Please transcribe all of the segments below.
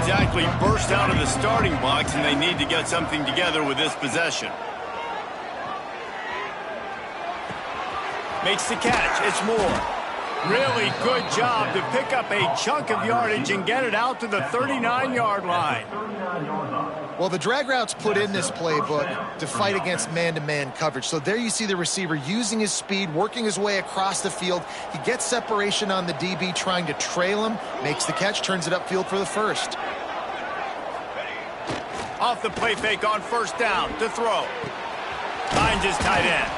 exactly burst out of the starting box, and they need to get something together with this possession. Makes the catch. It's Moore. Really good job to pick up a chunk of yardage and get it out to the 39-yard line. Well, the drag route's put in this playbook to fight against man-to-man coverage. So there you see the receiver using his speed, working his way across the field. He gets separation on the DB, trying to trail him, makes the catch, turns it upfield for the first. Off the play fake on first down to throw. Finds his tight end.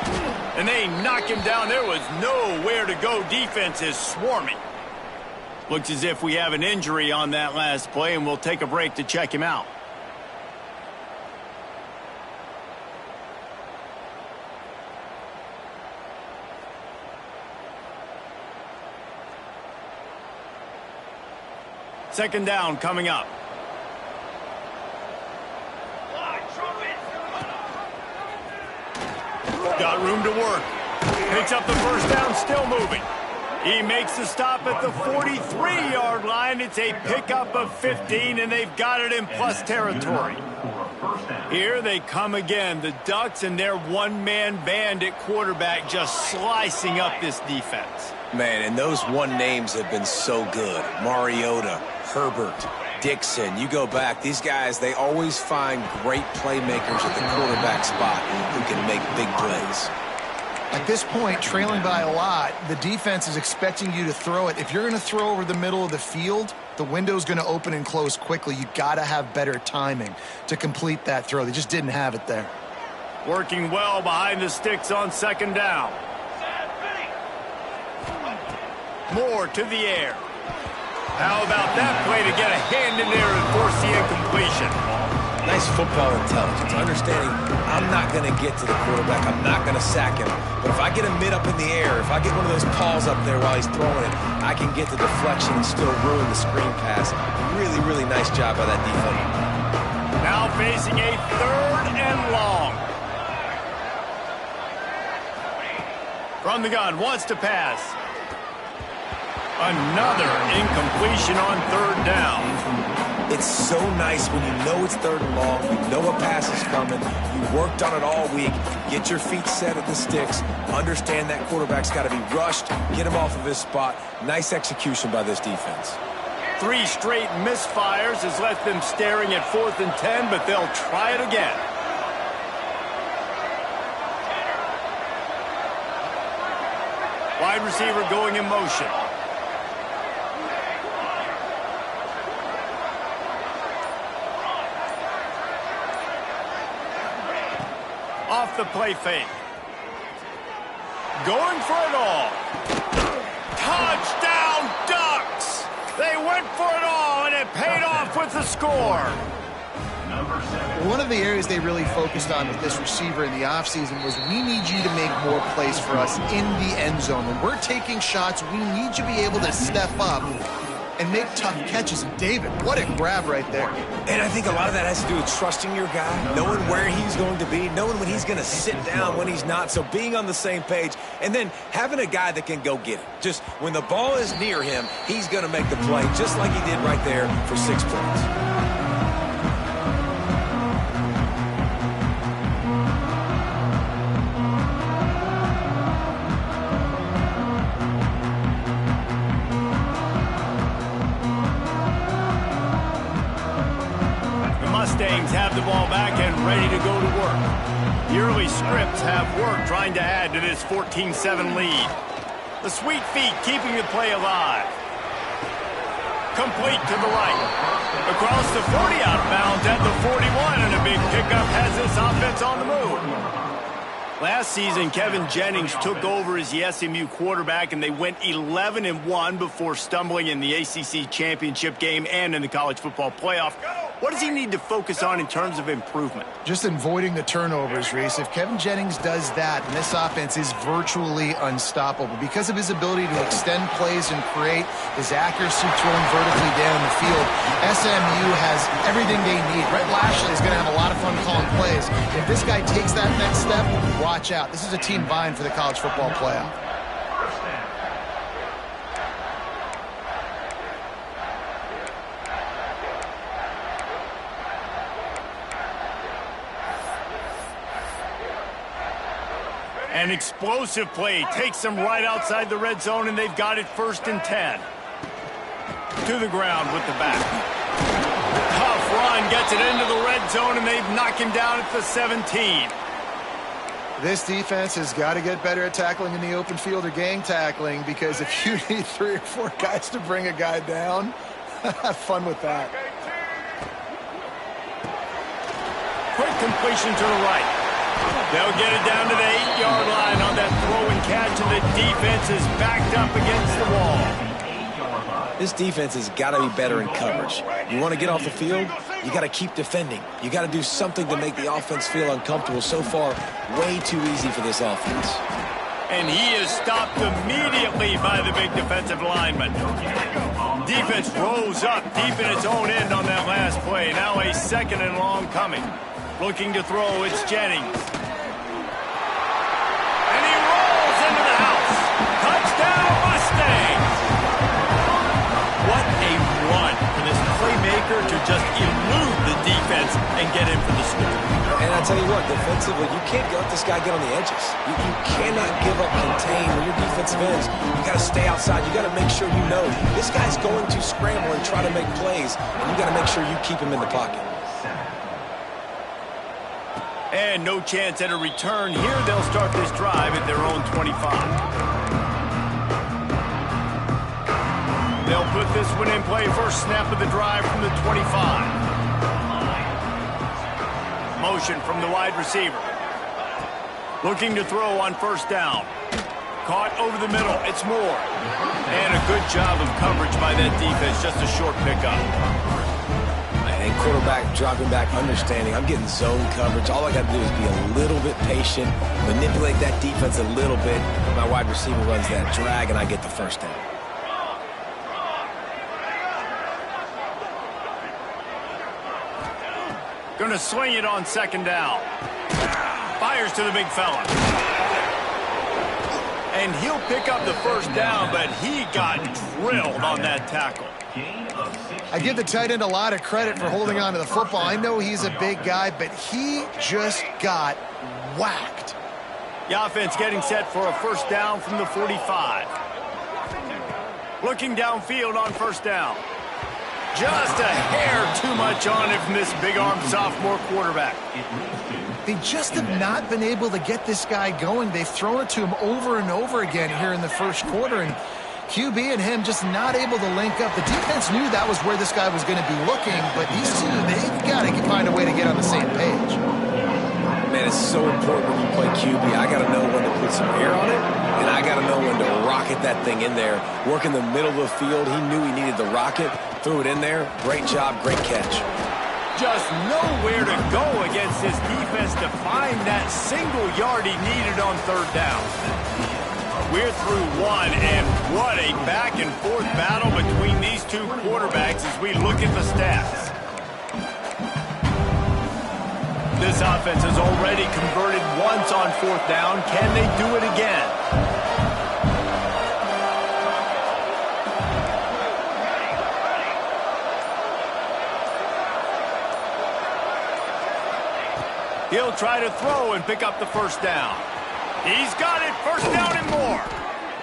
And they knock him down. There was nowhere to go. Defense is swarming. Looks as if we have an injury on that last play, and we'll take a break to check him out. Second down coming up. Got room to work. Picks up the first down, still moving. He makes the stop at the 43-yard line. It's a pickup of 15, and they've got it in plus territory. Here they come again. The Ducks and their one-man band at quarterback just slicing up this defense. Man, and those one names have been so good. Mariota, Herbert, Dixon. You go back, these guys, they always find great playmakers at the quarterback spot who can make big plays. At this point, trailing by a lot, the defense is expecting you to throw it. If you're going to throw over the middle of the field, the window's going to open and close quickly. You got to have better timing to complete that throw. They just didn't have it there. Working well behind the sticks on second down. Moore to the air. How about that play to get a hand in there and force the incompletion? Nice football intelligence, understanding I'm not going to get to the quarterback, I'm not going to sack him, but if I get a mid up in the air, if I get one of those paws up there while he's throwing it, I can get the deflection and still ruin the screen pass. Really, really nice job by that defense. Now facing a third and long. From the gun, wants to pass. Another incompletion on third down. It's so nice when you know it's third and long, you know a pass is coming, you worked on it all week, get your feet set at the sticks, understand that quarterback's got to be rushed, get him off of his spot. Nice execution by this defense. 3 straight misfires has left them staring at 4th and 10, but they'll try it again. Wide receiver going in motion. Off the play fake. Going for it all. Touchdown, Ducks! They went for it all, and it paid off with the score. One of the areas they really focused on with this receiver in the offseason was we need you to make more plays for us in the end zone. When we're taking shots, we need you to be able to step up and make tough catches. And David, what a grab right there. And I think a lot of that has to do with trusting your guy, knowing where he's going to be, knowing when he's going to sit down, when he's not, so being on the same page, and then having a guy that can go get it. Just when the ball is near him, he's going to make the play, just like he did right there for 6 points. Have the ball back and ready to go to work. The early scripts have worked trying to add to this 14-7 lead. The sweet feet keeping the play alive. Complete to the right. Across the 40 out of bounds at the 41, and a big pickup has this offense on the move. Last season, Kevin Jennings took over as the SMU quarterback, and they went 11-1 before stumbling in the ACC championship game and in the college football playoff. What does he need to focus on in terms of improvement? Just avoiding the turnovers, Reese. If Kevin Jennings does that, and this offense is virtually unstoppable because of his ability to extend plays and create his accuracy throwing vertically down the field. SMU has everything they need. Brett Lashley is going to have a lot of fun calling plays. If this guy takes that next step, watch out. This is a team vying for the college football playoff. An explosive play takes them right outside the red zone, and they've got it 1st and 10. To the ground with the back. Tough run gets it into the red zone, and they've knocked him down at the 17. This defense has got to get better at tackling in the open field or gang tackling, because if you need 3 or 4 guys to bring a guy down, have fun with that. Quick completion to the right. They'll get it down to the 8-yard line on that throw and catch, and the defense is backed up against the wall. This defense has got to be better in coverage. You want to get off the field, you got to keep defending. You got to do something to make the offense feel uncomfortable. So far, way too easy for this offense. And he is stopped immediately by the big defensive lineman. Defense rose up deep in its own end on that last play. Now a 2nd and long coming. Looking to throw, it's Jennings. And he rolls into the house. Touchdown, Mustangs! What a run for this playmaker to just elude the defense and get in for the score. And I tell you what, defensively, you can't let this guy get on the edges. You cannot give up contain when your defensive ends. You got to stay outside. You got to make sure you know this guy's going to scramble and try to make plays, and you got to make sure you keep him in the pocket. And no chance at a return here. They'll start this drive at their own 25. They'll put this one in play. First snap of the drive from the 25. Motion from the wide receiver. Looking to throw on 1st down. Caught over the middle. It's Moore. And a good job of coverage by that defense. Just a short pickup. And quarterback dropping back, understanding I'm getting zone coverage. All I got to do is be a little bit patient, manipulate that defense a little bit. My wide receiver runs that drag, and I get the 1st down. Going to swing it on 2nd down. Fires to the big fella. And he'll pick up the 1st down, but he got drilled on that tackle. I give the tight end a lot of credit for holding on to the football. I know he's a big guy, but he just got whacked. The offense getting set for a 1st down from the 45. Looking downfield on 1st down. Just a hair too much on it from this big-armed sophomore quarterback. They just have not been able to get this guy going. They've thrown it to him over and over again here in the 1st quarter, and QB and him just not able to link up. The defense knew that was where this guy was going to be looking, but these two, they've got to find a way to get on the same page. Man, it's so important when you play QB. I got to know when to put some air on it, and I got to know when to rocket that thing in there. Work in the middle of the field. He knew he needed the rocket. Threw it in there. Great job, great catch. Just nowhere to go against this defense to find that single yard he needed on 3rd down. We're through one, and what a back-and-forth battle between these two quarterbacks as we look at the stats. This offense has already converted once on 4th down. Can they do it again? He'll try to throw and pick up the 1st down. He's got it. 1st down and more.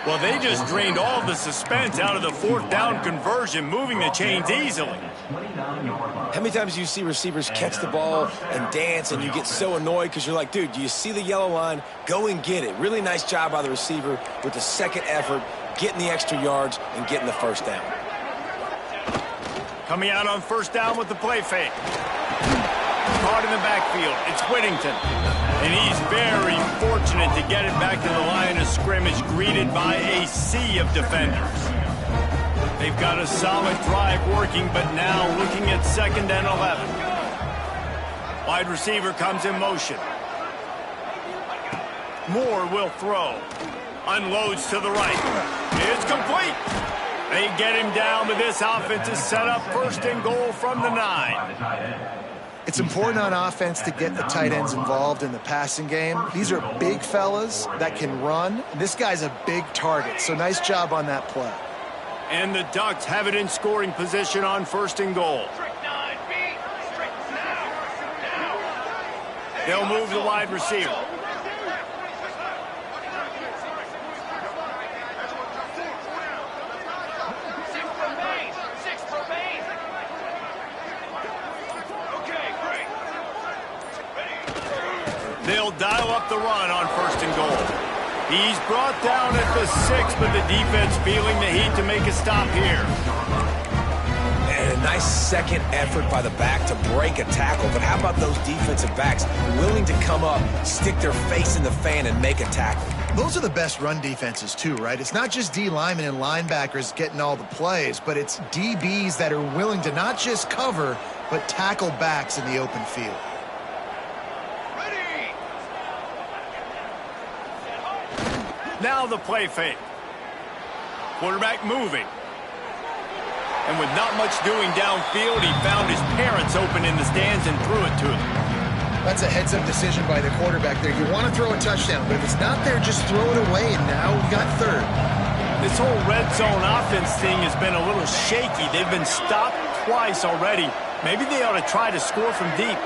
Well, they just drained all the suspense out of the 4th down conversion, moving the chains easily. How many times do you see receivers catch the ball and dance, and you get so annoyed because you're like, dude, do you see the yellow line? Go and get it. Really nice job by the receiver with the 2nd effort, getting the extra yards and getting the 1st down. Coming out on 1st down with the play fake. Caught in the backfield. It's Whittington. And he's very fortunate to get it back to the line of scrimmage, greeted by a sea of defenders. They've got a solid drive working, but now looking at 2nd and 11. Wide receiver comes in motion. Moore will throw. Unloads to the right. It's complete. They get him down, but this offense is set up 1st and goal from the 9. It's important on offense to get the tight ends involved in the passing game. These are big fellas that can run. This guy's a big target, so nice job on that play. And the Ducks have it in scoring position on 1st and goal. They'll move the wide receiver. They'll dial up the run on 1st and goal. He's brought down at the 6, but the defense feeling the heat to make a stop here. And a nice second effort by the back to break a tackle. But how about those defensive backs willing to come up, stick their face in the fan, and make a tackle? Those are the best run defenses too, right? It's not just D linemen and linebackers getting all the plays, but it's DBs that are willing to not just cover, but tackle backs in the open field. Now the play fake. Quarterback moving. And with not much doing downfield, he found his parents open in the stands and threw it to them. That's a heads-up decision by the quarterback there. You want to throw a touchdown, but if it's not there, just throw it away, and now we got 3rd. This whole red zone offense thing has been a little shaky. They've been stopped twice already. Maybe they ought to try to score from deep.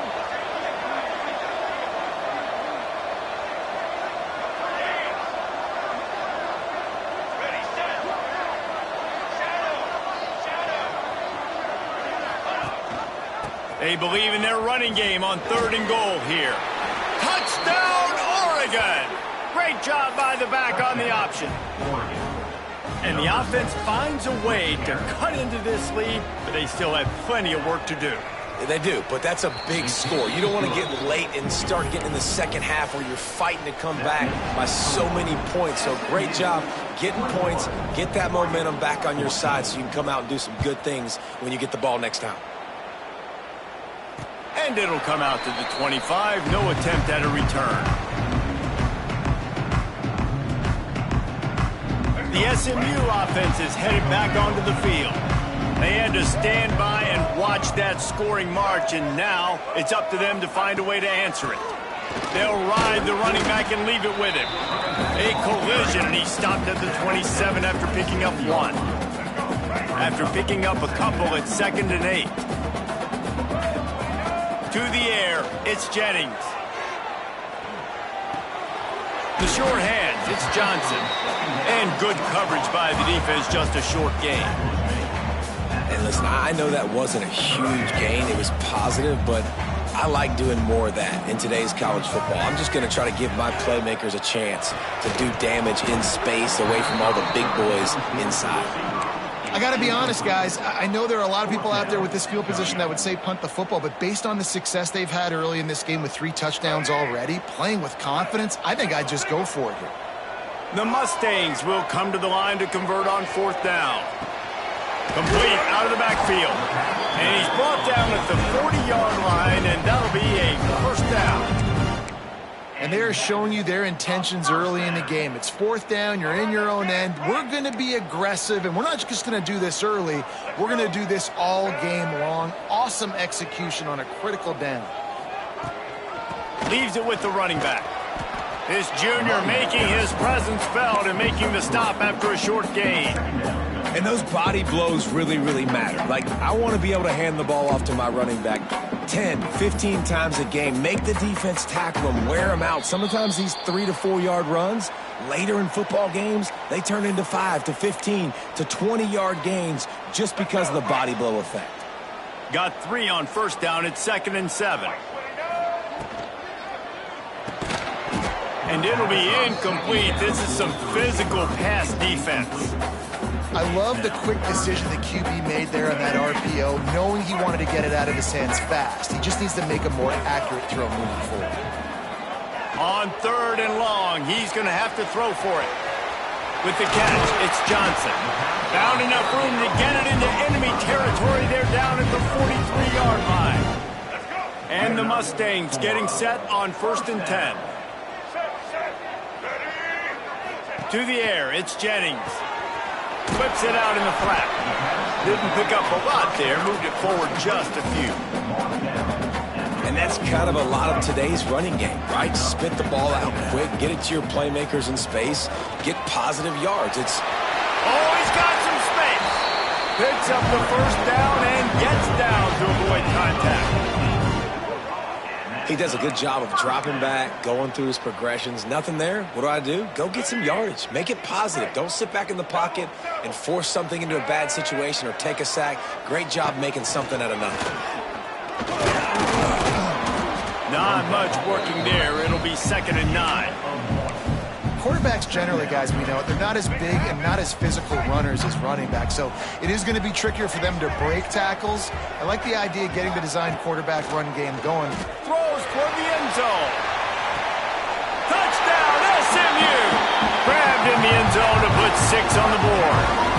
They believe in their running game on 3rd and goal here. Touchdown, Oregon! Great job by the back on the option. And the offense finds a way to cut into this lead, but they still have plenty of work to do. They do, but that's a big score. You don't want to get late and start getting in the second half where you're fighting to come back by so many points. So great job getting points, get that momentum back on your side so you can come out and do some good things when you get the ball next time. And it'll come out to the 25. No attempt at a return. The SMU offense is headed back onto the field. They had to stand by and watch that scoring march, and now it's up to them to find a way to answer it. They'll ride the running back and leave it with him. A collision, and he stopped at the 27 after picking up 1. After picking up a couple at 2nd and 8. To the air, it's Jennings. The short hands, it's Johnson. And good coverage by the defense, just a short gain. And listen, I know that wasn't a huge gain. It was positive, but I like doing more of that in today's college football. I'm just going to try to give my playmakers a chance to do damage in space away from all the big boys inside. I got to be honest, guys. I know there are a lot of people out there with this field position that would say punt the football, but based on the success they've had early in this game with 3 touchdowns already, playing with confidence, I think I'd just go for it here. The Mustangs will come to the line to convert on 4th down. Complete out of the backfield. And he's brought down at the 40-yard line, and that'll be a 1st down. And they're showing you their intentions early in the game. It's 4th down, you're in your own end. We're going to be aggressive, and we're not just going to do this early. We're going to do this all game long. Awesome execution on a critical down. Leaves it with the running back. This junior making his presence felt and making the stop after a short gain. And those body blows really, really matter. Like, I want to be able to hand the ball off to my running back 10, 15 times a game. Make the defense tackle them, wear them out. Sometimes these 3 to 4 yard runs, later in football games, they turn into 5 to 15 to 20-yard gains just because of the body blow effect. Got 3 on 1st down at 2nd and 7. And it'll be incomplete. This is some physical pass defense. I love the quick decision the QB made there on that RPO, knowing he wanted to get it out of his hands fast. He just needs to make a more accurate throw moving forward. On 3rd and long, he's going to have to throw for it. With the catch, it's Johnson. Found enough room to get it into enemy territory. They're down at the 43-yard line. And the Mustangs getting set on 1st and 10. To the air, it's Jennings. Whips it out in the flat. Didn't pick up a lot there. Moved it forward just a few. And that's kind of a lot of today's running game, right? Spit the ball out quick. Get it to your playmakers in space. Get positive yards. It's... Oh, he's got some space. Picks up the 1st down and gets down to avoid contact. He does a good job of dropping back, going through his progressions. Nothing there. What do? Go get some yardage. Make it positive. Don't sit back in the pocket and force something into a bad situation or take a sack. Great job making something out of nothing. Not much working there. It'll be 2nd and 9. Quarterbacks generally, guys, we know, they're not as big and not as physical runners as running backs, so it is going to be trickier for them to break tackles. I like the idea of getting the designed quarterback run game going. Throws toward the end zone. Touchdown, SMU! Grabbed in the end zone to put 6 on the board.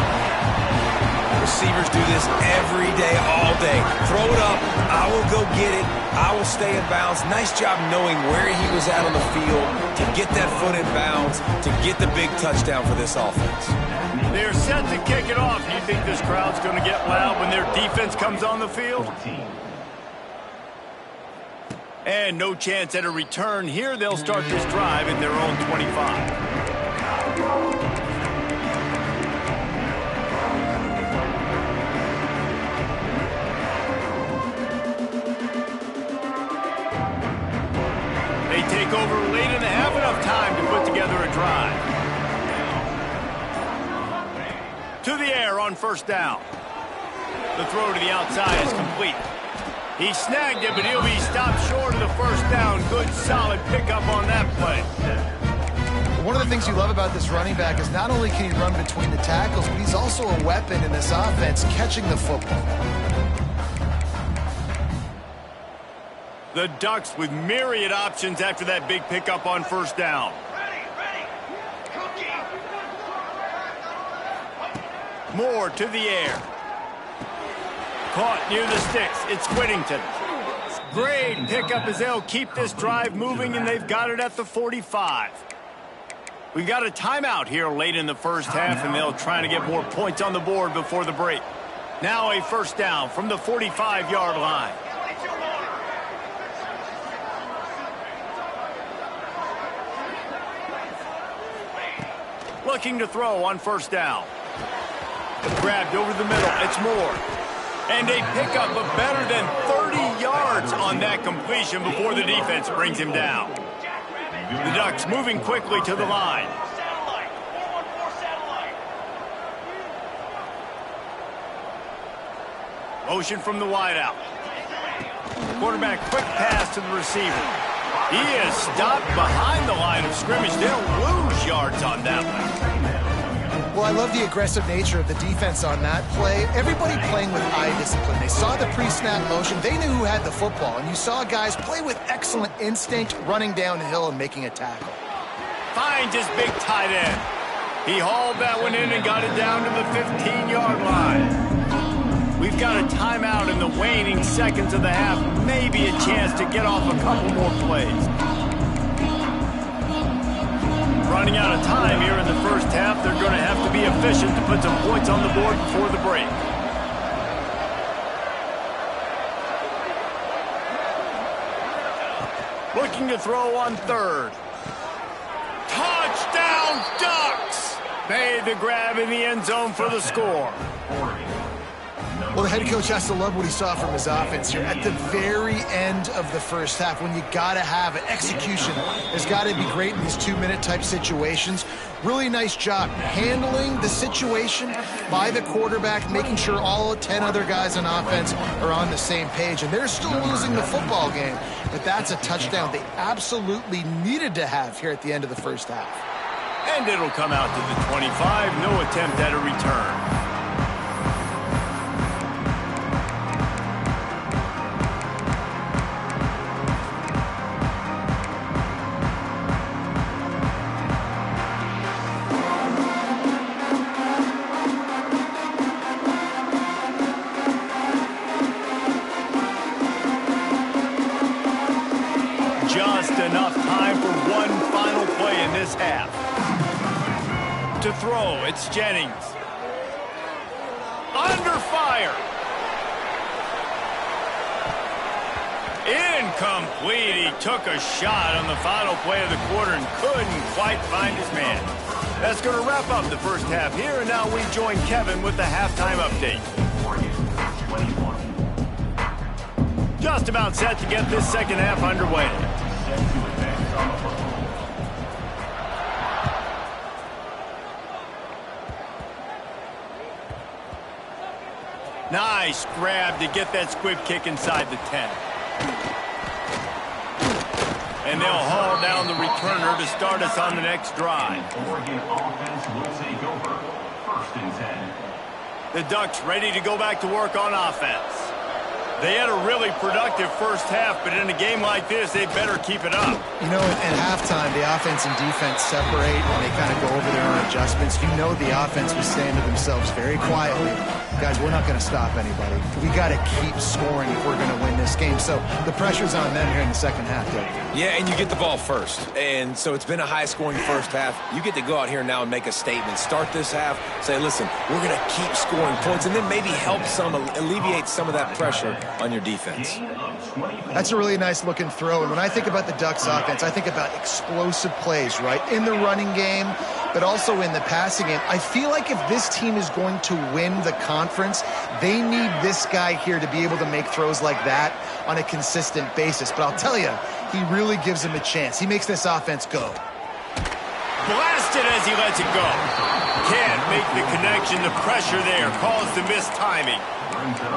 Receivers do this every day, all day. Throw it up, I will go get it, I will stay in bounds. Nice job knowing where he was at on the field to get that foot in bounds, to get the big touchdown for this offense. They're set to kick it off. Do you think this crowd's going to get loud when their defense comes on the field? And no chance at a return here. They'll start this drive at their own 25. Take over late in the half, enough time to put together a drive. To the air on 1st down. The throw to the outside is complete. He snagged it, but he'll be stopped short of the 1st down. Good, solid pickup on that play. One of the things you love about this running back is not only can he run between the tackles, but he's also a weapon in this offense, catching the football. The Ducks with myriad options after that big pickup on 1st down. Moore to the air. Caught near the sticks. It's Whittington. Great pickup as they'll keep this drive moving, and they've got it at the 45. We've got a timeout here late in the 1st half, and they'll try to get more points on the board before the break. Now a 1st down from the 45-yard line. Looking to throw on 1st down. Grabbed over the middle. It's Moore. And a pickup of better than 30 yards on that completion before the defense brings him down. The Ducks moving quickly to the line. Motion from the wideout. Quarterback quick pass to the receiver. He is stopped behind the line of scrimmage. They'll lose yards on that one. Well, I love the aggressive nature of the defense on that play. Everybody playing with eye discipline. They saw the pre-snap motion. They knew who had the football. And you saw guys play with excellent instinct, running downhill and making a tackle. Finds his big tight end. He hauled that one in and got it down to the 15-yard line. We've got a timeout in the waning seconds of the half. Maybe a chance to get off a couple more plays. Running out of time here in the 1st half. They're going to have to be efficient to put some points on the board before the break. Looking to throw on 3rd. Touchdown, Ducks! Made the grab in the end zone for the score. Well, the head coach has to love what he saw from his offense here at the very end of the 1st half, when you got to have it. Execution has got to be great in these 2-minute type situations. Really nice job handling the situation by the quarterback, making sure all 10 other guys on offense are on the same page. And they're still losing the football game, but that's a touchdown they absolutely needed to have here at the end of the 1st half. And it'll come out to the 25. No attempt at a return. Just enough time for one final play in this half. To throw, it's Jennings. Under fire. Incomplete. He took a shot on the final play of the quarter and couldn't quite find his man. That's going to wrap up the 1st half here, and now we join Kevin with the halftime update. Just about set to get this 2nd half underway. Nice grab to get that squib kick inside the 10. and they'll haul down the returner to start us on the next drive. Oregon offense will take over. 1st and 10. The Ducks ready to go back to work on offense. They had a really productive first half, but in a game like this, they better keep it up. You know, at halftime, the offense and defense separate, and they kind of go over their own adjustments. You know the offense was saying to themselves very quietly, guys, we're not going to stop anybody. We got to keep scoring if we're going to win this game. So the pressure's on them here in the second half, Dave. Yeah, and you get the ball first. And so it's been a high-scoring first half. You get to go out here now and make a statement. Start this half, say, listen, we're going to keep scoring points, and then maybe help alleviate some of that pressure on your defense. That's a really nice looking throw. And when I think about the Ducks offense, I think about explosive plays, right? In the running game, but also in the passing game. I feel like if this team is going to win the conference, they need this guy here to be able to make throws like that on a consistent basis. But I'll tell you, he really gives them a chance. He makes this offense go. Blasted as he lets it go. Can't make the connection. The pressure there caused the missed timing.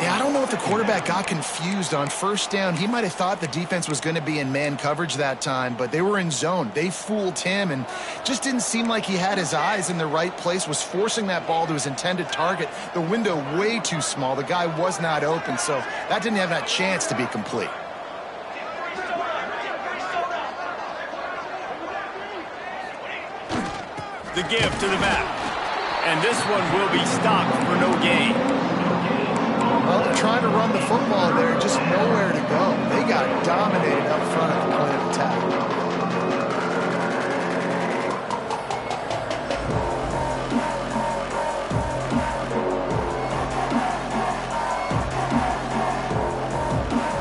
Yeah, I don't know if the quarterback got confused on first down. He might have thought the defense was going to be in man coverage that time, but they were in zone. They fooled him and just didn't seem like he had his eyes in the right place, was forcing that ball to his intended target. The window way too small. The guy was not open, so that didn't have that chance to be complete. The give to the back. And this one will be stopped for no gain. Well, they're trying to run the football there, just nowhere to go. They got dominated up front at the point of attack.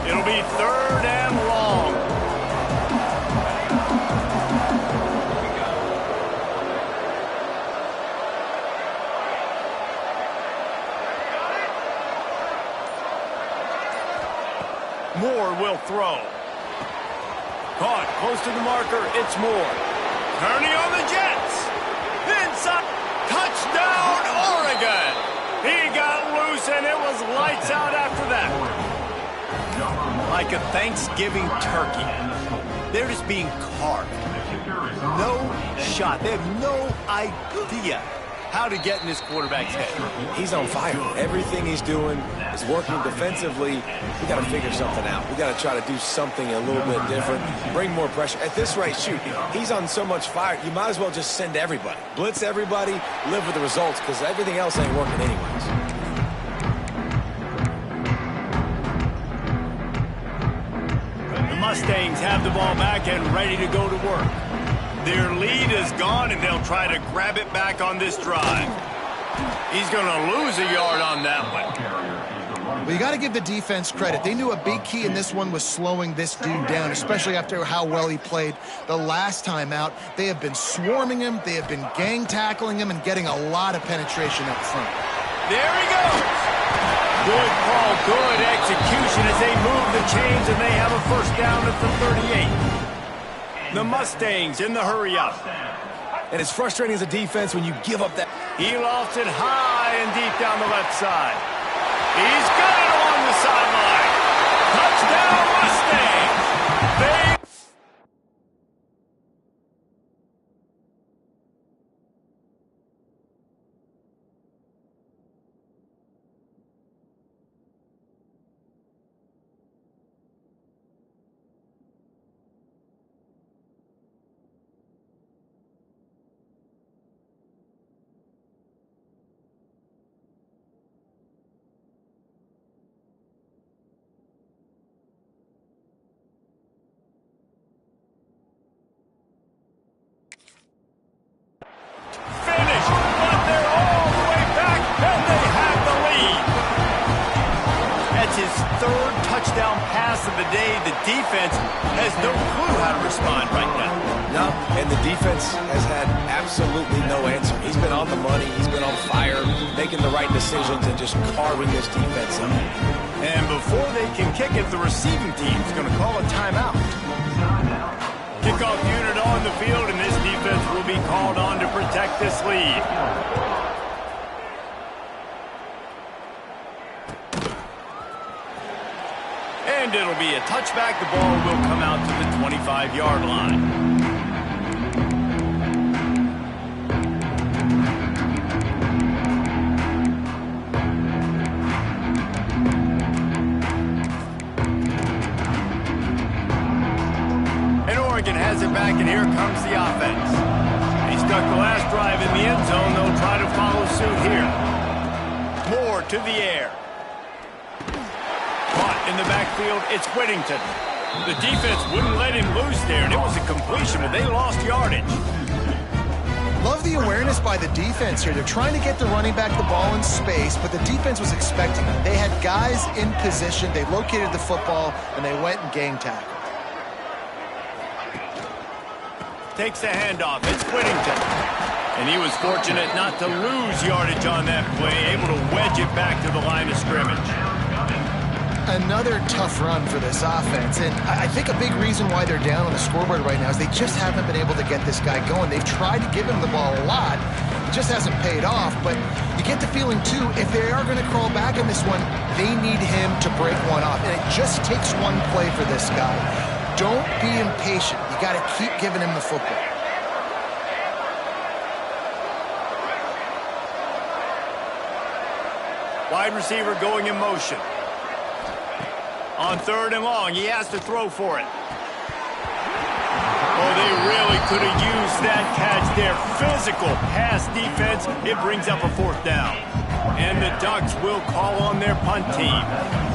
It'll be 3rd and long. Moore will throw. Caught close to the marker. It's Moore. Turning on the Jets. Inside. Touchdown, Oregon. He got loose, and it was lights out after that. Like a Thanksgiving turkey. They're just being carved. No shot. They have no idea how to get in this quarterback's head. He's on fire. Everything he's doing is working defensively. We got to figure something out. We got to try to do something a little bit different, bring more pressure. At this rate, shoot, he's on so much fire, you might as well just send everybody. Blitz everybody, live with the results, because everything else ain't working anyways. The Mustangs have the ball back and ready to go to work. Their lead is gone, and they'll try to grab it back on this drive. He's going to lose a yard on that one. Well, you got to give the defense credit. They knew a big key in this one was slowing this dude down, especially after how well he played the last time out. They have been swarming him. They have been gang tackling him and getting a lot of penetration up front. There he goes. Good call, good execution as they move the chains, and they have a first down at the 38. The Mustangs in the hurry-up. And it's frustrating as a defense when you give up that. He lofts it high and deep down the left side. He's got it along the sideline. Touchdown, Mustangs. Third touchdown pass of the day. The defense has no clue how to respond right now. No, and the defense has had absolutely no answer. He's been on the money. He's been on fire, making the right decisions and just carving this defense up. And before they can kick it, the receiving team's going to call a timeout. Kickoff unit on the field, and this defense will be called on to protect this lead. And And it'll be a touchback. The ball will come out to the 25-yard line. Has it back, and here comes the offense. He stuck the last drive in the end zone. They'll try to follow suit here. Moore to the air. Caught in the backfield. It's Whittington. The defense wouldn't let him loose there, and it was a completion, but they lost yardage. Love the awareness by the defense here. They're trying to get the running back the ball in space, but the defense was expecting it. They had guys in position. They located the football, and they went and gang tackled. Takes the handoff. It's Whittington. And he was fortunate not to lose yardage on that play, able to wedge it back to the line of scrimmage. Another tough run for this offense, and I think a big reason why they're down on the scoreboard right now is they just haven't been able to get this guy going. They've tried to give him the ball a lot. It just hasn't paid off, but you get the feeling, too, if they are going to crawl back in this one, they need him to break one off, and it just takes one play for this guy. Don't be impatient. You got to keep giving him the football. Wide receiver going in motion. On 3rd and long, he has to throw for it. Oh, they really could have used that catch there. Physical pass defense. It brings up a 4th down. And the Ducks will call on their punt team.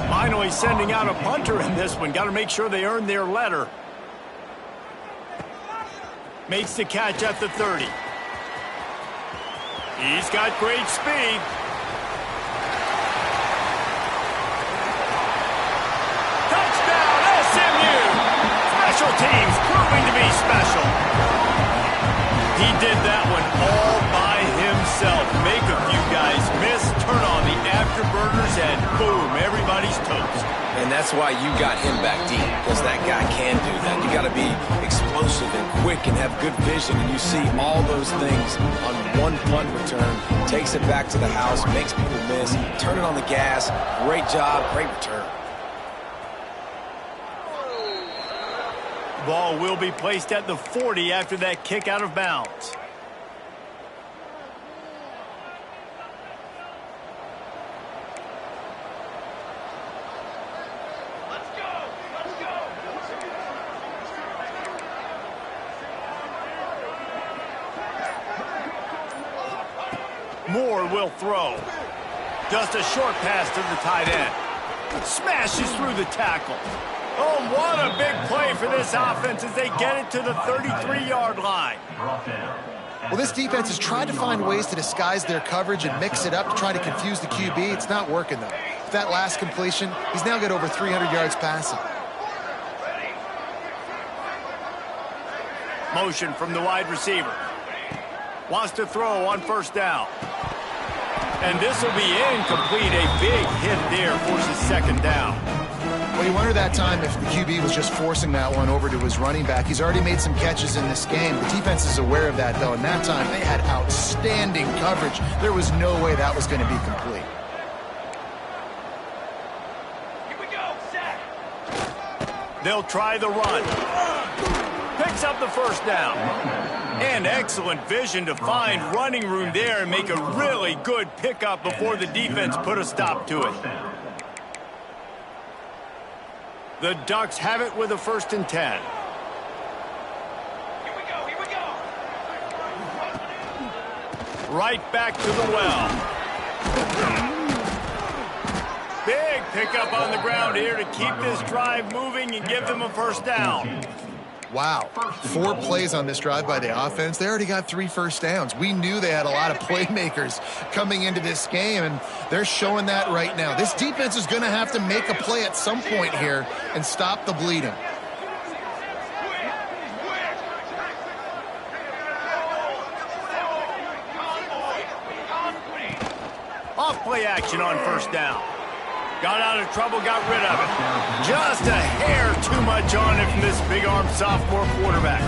Finally sending out a punter in this one. Got to make sure they earn their letter. Makes the catch at the 30. He's got great speed. Touchdown, SMU! Special teams proving to be special. He did that one all by himself. Make a few guys miss, turn on the afterburners, and boom, everybody's toast. And that's why you got him back deep, because that guy can do that. You got to be explosive and quick and have good vision, and you see all those things on one punt return. Takes it back to the house, makes people miss, turn it on the gas. Great job, great return. Ball will be placed at the 40 after that kick out of bounds. Moore will throw. Just a short pass to the tight end. Smashes through the tackle. Oh, what a big play for this offense as they get it to the 33-yard line. Well, this defense has tried to find ways to disguise their coverage and mix it up to try to confuse the QB. It's not working, though. With that last completion, he's now got over 300 yards passing. Motion from the wide receiver. Wants to throw on 1st down. And this will be incomplete. A big hit there forces 2nd down. Well, you wonder that time if the QB was just forcing that one over to his running back. He's already made some catches in this game. The defense is aware of that, though, and that time they had outstanding coverage. There was no way that was going to be complete. Here we go, Zach. They'll try the run. Picks up the 1st down. And excellent vision to find running room there and make a really good pickup before the defense put a stop to it. The Ducks have it with a 1st and 10. Here we go. Right back to the well. Big pickup on the ground here to keep this drive moving and give them a 1st down. Wow, 4 plays on this drive by the offense. They already got 3 first downs. We knew they had a lot of playmakers coming into this game, and they're showing that right now. This defense is going to have to make a play at some point here and stop the bleeding. Off play action on 1st down. Got out of trouble, got rid of it. Just a hair too much on it from this big-armed sophomore quarterback.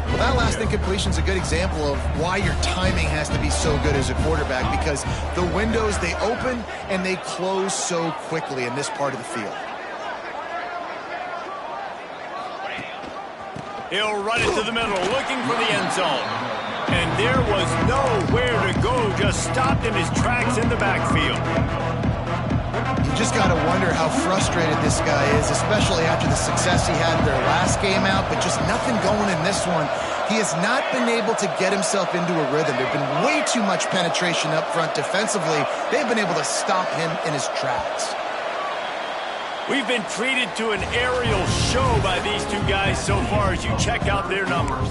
Well, that last incompletion is a good example of why your timing has to be so good as a quarterback, because the windows, they open and they close so quickly in this part of the field. He'll run it to the middle, looking for the end zone. And there was nowhere to go, just stopped in his tracks in the backfield. You just got to wonder how frustrated this guy is, especially after the success he had in their last game out, but just nothing going in this one. He has not been able to get himself into a rhythm. There's been way too much penetration up front defensively. They've been able to stop him in his tracks. We've been treated to an aerial show by these two guys so far as you check out their numbers.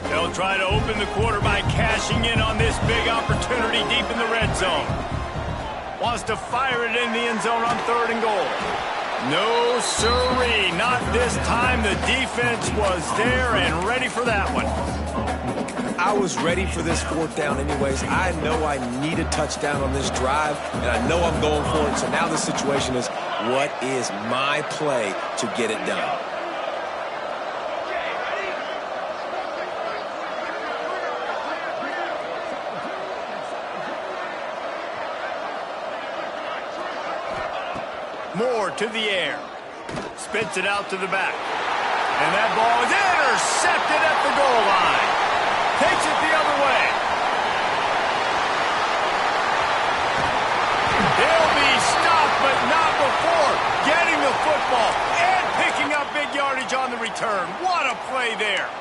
They'll try to open the quarter by cashing in on this big opportunity deep in the red zone. Wants to fire it in the end zone on 3rd and goal. No, sirree, not this time. The defense was there and ready for that one. I was ready for this 4th down anyways. I know I need a touchdown on this drive, and I know I'm going for it. So now the situation is, what is my play to get it done? Moore to the air. Spits it out to the back. And that ball is intercepted at the goal line. Takes it the other way. They'll be stopped, but not before getting the football and picking up big yardage on the return. What a play there.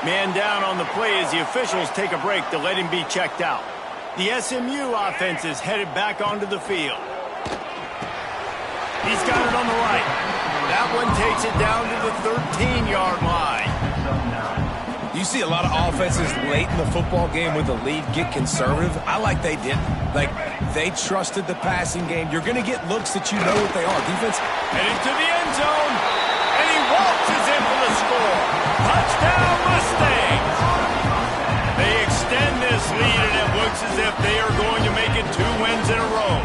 Man down on the play as the officials take a break to let him be checked out. The SMU offense is headed back onto the field. He's got it on the right. That one takes it down to the 13-yard line. You see a lot of offenses late in the football game with the lead get conservative. I like they didn't. Like, they trusted the passing game. You're going to get looks that you know what they are. Defense heading to the end zone, and he waltzes in for the score. Touchdown, Mustangs! They extend this lead, and it looks as if they are going to make it 2 wins in a row.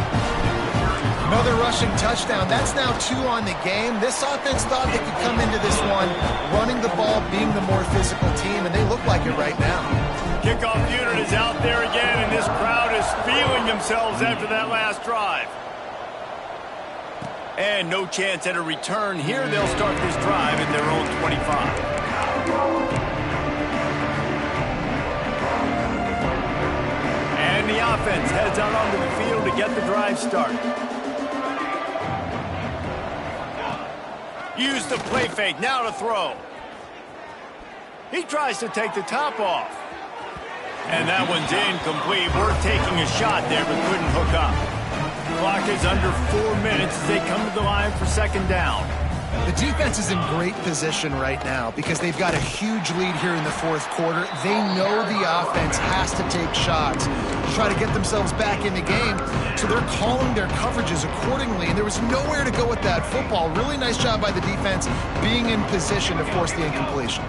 Another rushing touchdown. That's now 2 on the game. This offense thought they could come into this one running the ball, being the more physical team, and they look like it right now. Kickoff unit is out there again, and this crowd is feeling themselves after that last drive. And no chance at a return here. They'll start this drive at their own 25. And the offense heads out onto the field to get the drive started. Use the play fake, now to throw. He tries to take the top off. And that one's incomplete. Worth taking a shot there, but couldn't hook up. Clock is under 4 minutes as they come to the line for 2nd down. The defense is in great position right now because they've got a huge lead here in the 4th quarter. They know the offense has to take shots to try to get themselves back in the game, so they're calling their coverages accordingly, and there was nowhere to go with that football. Really nice job by the defense being in position to force the incompletion.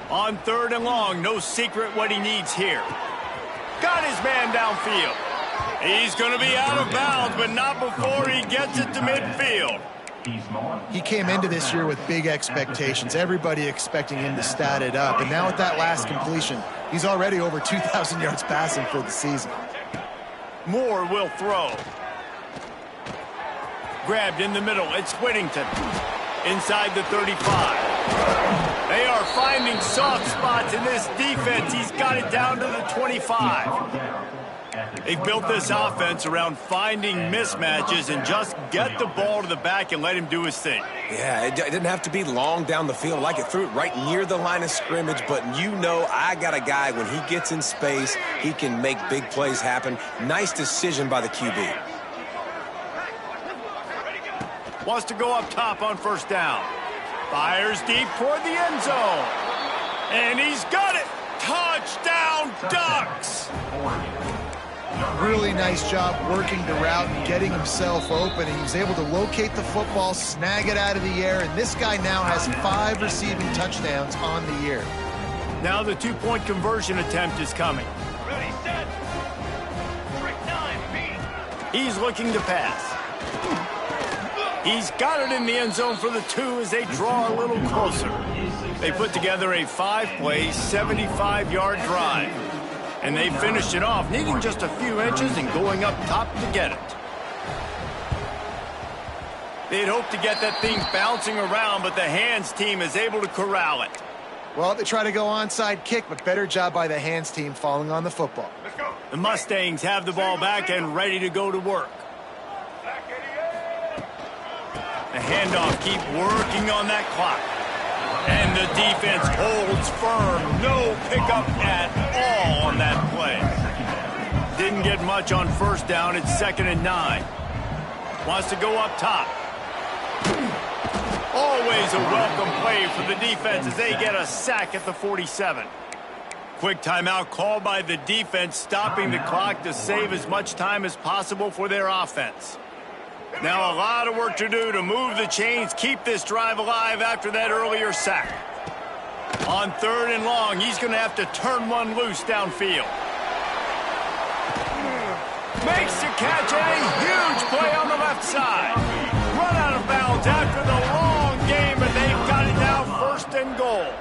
On 3rd and long, no secret what he needs here. Got his man downfield. He's going to be out of bounds, but not before he gets it to midfield. He came into this year with big expectations. Everybody expecting him to stat it up. And now with that last completion, he's already over 2,000 yards passing for the season. Moore will throw. Grabbed in the middle. It's Whittington. Inside the 35. They are finding soft spots in this defense. He's got it down to the 25. They've built this offense around finding mismatches and just get the ball to the back and let him do his thing. Yeah, it didn't have to be long down the field. Like it threw it right near the line of scrimmage, but you know I got a guy, when he gets in space, he can make big plays happen. Nice decision by the QB. Wants to go up top on 1st down. Fires deep toward the end zone. And he's got it. Touchdown, Ducks! Really nice job working the route and getting himself open. And he was able to locate the football, snag it out of the air, and this guy now has 5 receiving touchdowns on the year. Now the 2-point conversion attempt is coming. Ready, set. Break 9, beat. He's looking to pass. He's got it in the end zone for the 2 as they draw a little closer. They put together a 5-play, 75-yard drive. And they finished it off, needing just a few inches and going up top to get it. They'd hoped to get that thing bouncing around, but the hands team is able to corral it. Well, they try to go onside kick, but better job by the hands team falling on the football. The Mustangs have the ball back and ready to go to work. The handoff, keep working on that clock. And the defense holds firm. No pickup at all on that play. Didn't get much on first down. It's 2nd and 9. Wants to go up top. Always a welcome play for the defense as they get a sack at the 47. Quick timeout called by the defense, stopping the clock to save as much time as possible for their offense. Now a lot of work to do to move the chains, keep this drive alive after that earlier sack. On 3rd and long, he's going to have to turn one loose downfield. Makes the catch and a huge play on the left side. Run out of bounds after the long game, but they've got it now 1st and goal.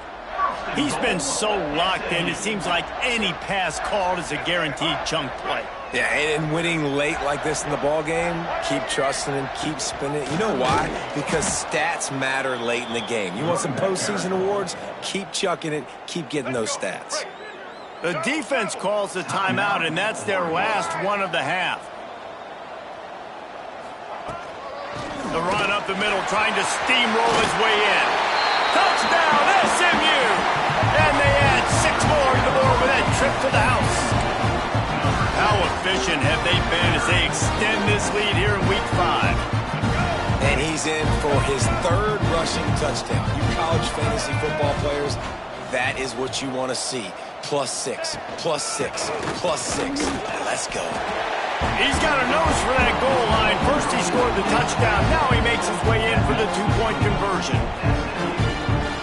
He's been so locked in, it seems like any pass called is a guaranteed chunk play. Yeah, and winning late like this in the ball game, keep trusting him, keep spinning it. You know why? Because stats matter late in the game. You want some postseason awards? Keep chucking it, keep getting those stats. The defense calls the timeout, and that's their last one of the half. The run up the middle, trying to steamroll his way in. Touchdown, SMU! And they add 6 more to the board with that trip to the house. How efficient have they been as they extend this lead here in Week 5? And he's in for his 3rd rushing touchdown. You college fantasy football players, that is what you want to see. +6, +6, +6. Let's go. He's got a nose for that goal line. First he scored the touchdown. Now he makes his way in for the 2-point conversion.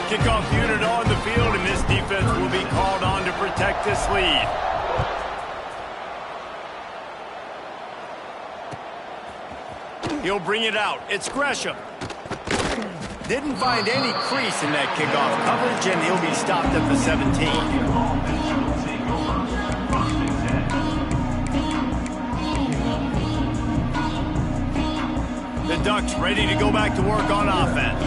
Kickoff unit on the field, and this defense will be called on to protect this lead. He'll bring it out. It's Gresham. Didn't find any crease in that kickoff coverage, and he'll be stopped at the 17. The Ducks ready to go back to work on offense.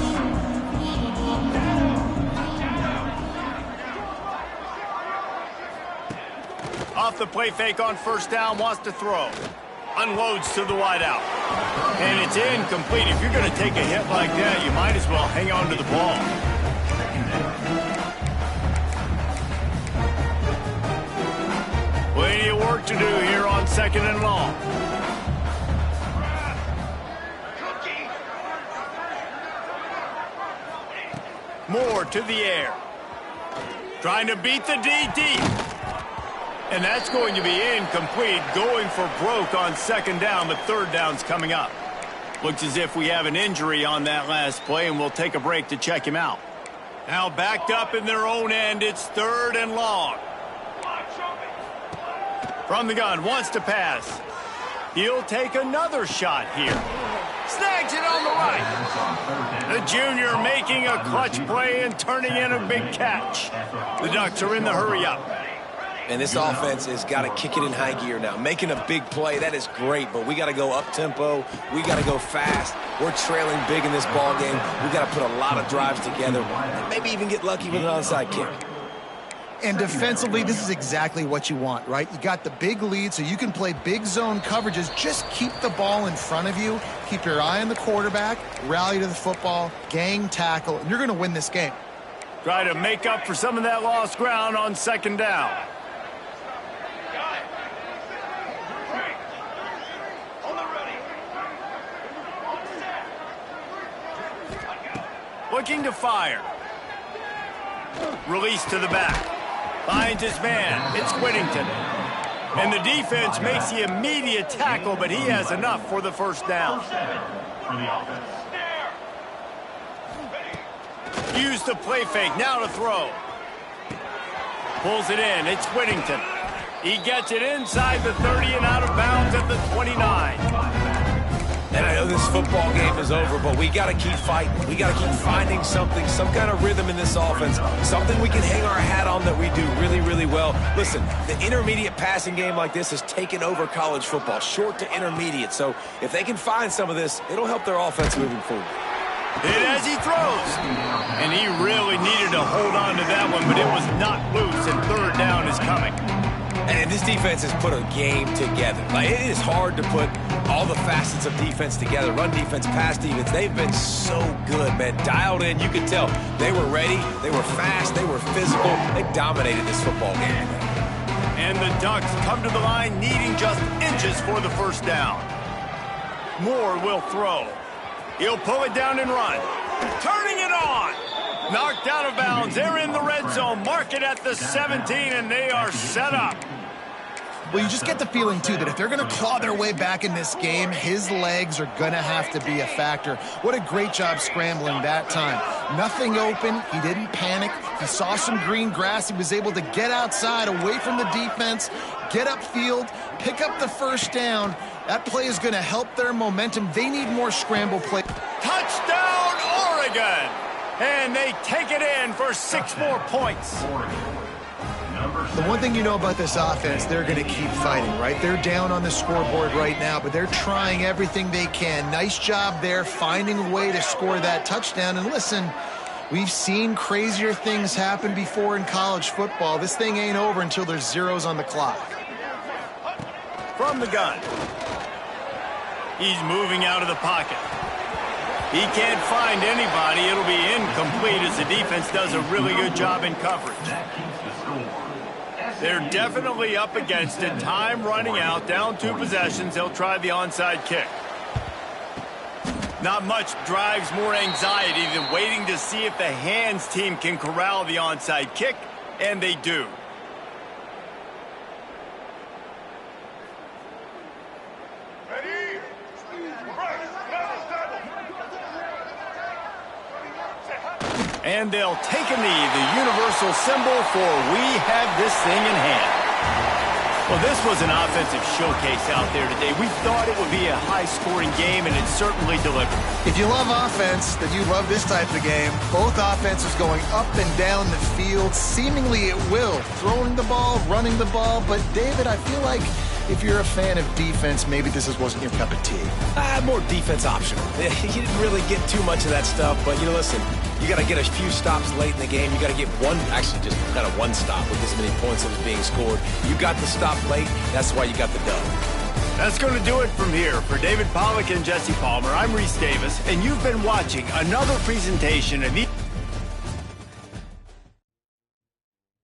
Off the play fake on 1st down, wants to throw. Unloads to the wideout. And it's incomplete. If you're going to take a hit like that, you might as well hang on to the ball. Plenty of work to do here on 2nd and long. Moore to the air. Trying to beat the D deep. And that's going to be incomplete, going for broke on 2nd down, but 3rd down's coming up. Looks as if we have an injury on that last play, and we'll take a break to check him out. Now backed up in their own end, it's 3rd and long. From the gun, wants to pass. He'll take another shot here. Snags it on the right. The junior making a clutch play and turning in a big catch. The Ducks are in the hurry-up. And this offense has got to kick it in high gear now. Making a big play, that is great, but we got to go up-tempo. We got to go fast. We're trailing big in this ball game. We got to put a lot of drives together and maybe even get lucky with an onside kick. And defensively, this is exactly what you want, right? You got the big lead, so you can play big zone coverages. Just keep the ball in front of you. Keep your eye on the quarterback. Rally to the football. Gang tackle. And you're going to win this game. Try to make up for some of that lost ground on 2nd down. Looking to fire. Release to the back. Finds his man. It's Whittington. And the defense makes the immediate tackle, but he has enough for the 1st down. Use the play fake. Now to throw. Pulls it in. It's Whittington. He gets it inside the 30 and out of bounds at the 29. And I know this football game is over, but we got to keep fighting. We got to keep finding something, some kind of rhythm in this offense, something we can hang our hat on that we do really, really well. Listen, the intermediate passing game like this has taken over college football, short to intermediate. So if they can find some of this, it'll help their offense moving forward. Hit as he throws. And he really needed to hold on to that one, but it was not loose, and third down is coming. And this defense has put a game together. Like, it is hard to put all the facets of defense together. Run defense, pass defense. They've been so good, man. Dialed in. You could tell they were ready. They were fast. They were physical. They dominated this football game. And the Ducks come to the line needing just inches for the first down. Moore will throw. He'll pull it down and run. Turning it on. Knocked out of bounds. They're in the red zone. Mark it at the 17, and they are set up. Well, you just get the feeling, too, that if they're going to claw their way back in this game, his legs are going to have to be a factor. What a great job scrambling that time. Nothing open. He didn't panic. He saw some green grass. He was able to get outside, away from the defense, get upfield, pick up the first down. That play is going to help their momentum. They need more scramble play. Touchdown, Oregon! And they take it in for 6 more points. The one thing you know about this offense, they're going to keep fighting, right? They're down on the scoreboard right now, but they're trying everything they can. Nice job there, finding a way to score that touchdown. And listen, we've seen crazier things happen before in college football. This thing ain't over until there's zeros on the clock. From the gun. He's moving out of the pocket. He can't find anybody. It'll be incomplete as the defense does a really good job in coverage. They're definitely up against it. Time running out. Down 2 possessions. They'll try the onside kick. Not much drives more anxiety than waiting to see if the hands team can corral the onside kick, and they do. And they'll take a knee, the universal symbol for we have this thing in hand. Well, this was an offensive showcase out there today. We thought it would be a high-scoring game, and it certainly delivered. If you love offense, then you love this type of game. Both offenses going up and down the field, seemingly at will. Throwing the ball, running the ball. But, David, I feel like if you're a fan of defense, maybe this wasn't your cup of tea. More defense optional. You didn't really get too much of that stuff, but, you know, listen, you got to get a few stops late in the game. You got to get just kind of one stop with this many points that was being scored. You got the stop late. That's why you got the dub. That's going to do it from here. For David Pollack and Jesse Palmer, I'm Reese Davis, and you've been watching another presentation of